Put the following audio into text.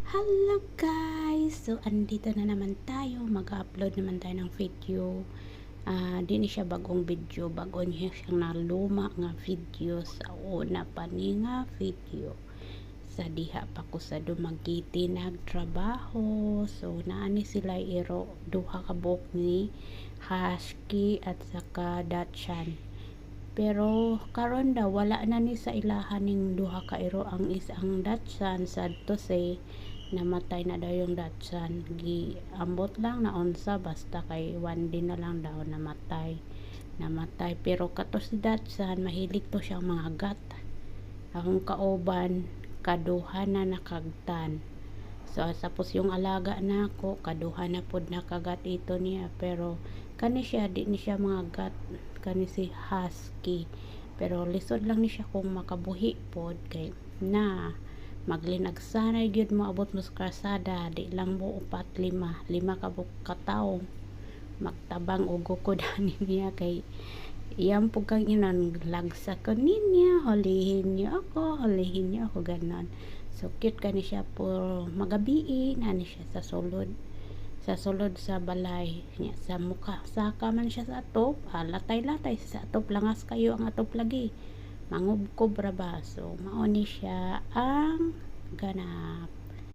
Hello guys! So, andito na naman tayo. Mag-upload naman tayo ng video. Di ni siya bagong video. Bago niya siyang naluma nga video sa una pa ni nga video. Sa diha pa ko sa dumagiti nagtrabaho. So, naani sila iro. Duha ka buok ni Husky at saka Dachshund. Pero karon daw wala na ni sa ilahan ning duha ka iro ang isang Dachshund sadto say namatay na daw yung Dachshund. Ambot lang na unsa basta kay one day na lang daw namatay pero kato si Dachshund mahilig to siyang mga gat. Akong kauban kaduha na nakagtan. So tapos yung alaga na ako kaduha na pod nakagat ito niya pero kani siya di ni siya mga gat kani si Husky pero lisod lang ni siya kung makabuhi pod kay na maglinagsanay gyud mo abot mo sa karsada di lang mo upat lima ka katawo magtabang og gukod ani niya kay iyang po kang inan lagsa ko niya hulihin niyo ako ganon. So cute kani siya po magabi ani siya sa sulod sa balay niya sa mukha saka man siya sa atop latay sa atop langas kayo ang atop lagi mangubkob ra ba so mao ni siya ang ganap.